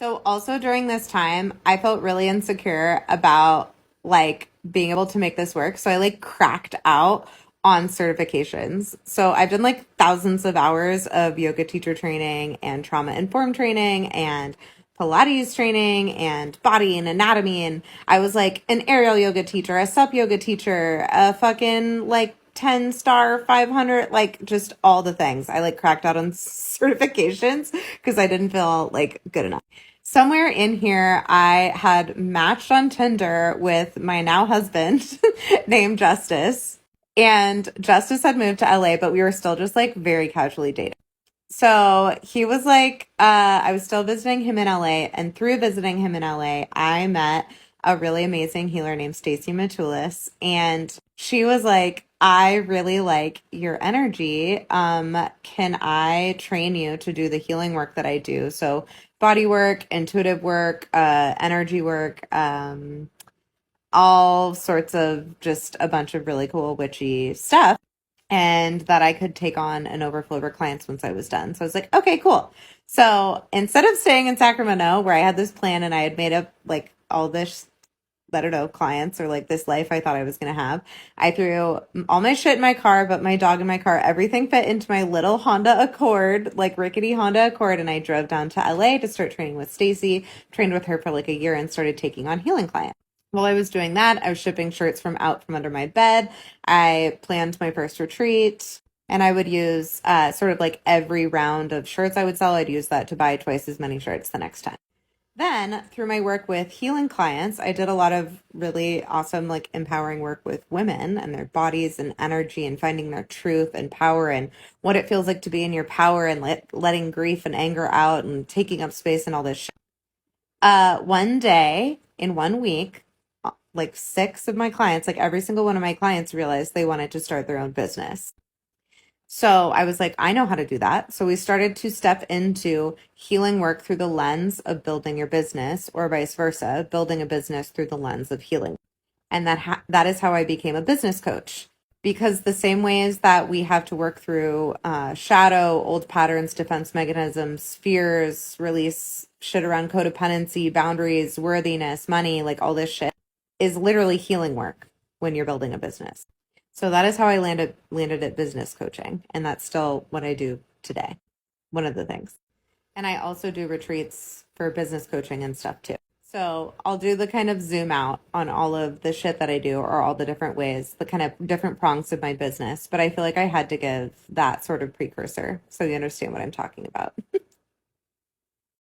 So also during this time, I felt really insecure about like being able to make this work. So I like cracked out on certifications. So I've done like thousands of hours of yoga teacher training and trauma informed training and Pilates training and body and anatomy. And I was like an aerial yoga teacher, a sup yoga teacher, a fucking like 10-star 500, like just all the things. I like cracked out on certifications because I didn't feel like good enough. Somewhere in here, I had matched on Tinder with my now husband named Justice. And Justice had moved to LA, but we were still just like very casually dating. So he was like, I was still visiting him in LA. And through visiting him in LA, I met a really amazing healer named Stacey Matulis. And she was like, I really like your energy. Can I train you to do the healing work that I do? So body work, intuitive work, energy work, all sorts of just a bunch of really cool witchy stuff and that I could take on an overflow for clients once I was done. So I was like, okay, cool. So instead of staying in Sacramento where I had this plan and I had made up like all this, I don't know, clients or like this life I thought I was going to have, I threw all my shit in my car, but my dog in my car, everything fit into my little Honda Accord, like rickety Honda Accord. And I drove down to LA to start training with Stacy, trained with her for like a year and started taking on healing clients. While I was doing that, I was shipping shirts from out from under my bed. I planned my first retreat and I would use sort of like every round of shirts I would sell, I'd use that to buy twice as many shirts the next time. Then, through my work with healing clients, I did a lot of really awesome, like empowering work with women and their bodies and energy and finding their truth and power and what it feels like to be in your power and letting grief and anger out and taking up space and all this shit. One day in 1 week, like six of my clients, like every single one of my clients realized they wanted to start their own business. So I was like, I know how to do that. So we started to step into healing work through the lens of building your business, or vice versa, building a business through the lens of healing. And that is how I became a business coach. Because the same ways that we have to work through shadow, old patterns, defense mechanisms, fears, release shit around codependency, boundaries, worthiness, money, like all this shit is literally healing work when you're building a business. So that is how I landed at business coaching, and that's still what I do today. One of the things. And I also do retreats for business coaching and stuff too. So I'll do the kind of zoom out on all of the shit that I do or all the different ways, the kind of different prongs of my business. But I feel like I had to give that sort of precursor so you understand what I'm talking about.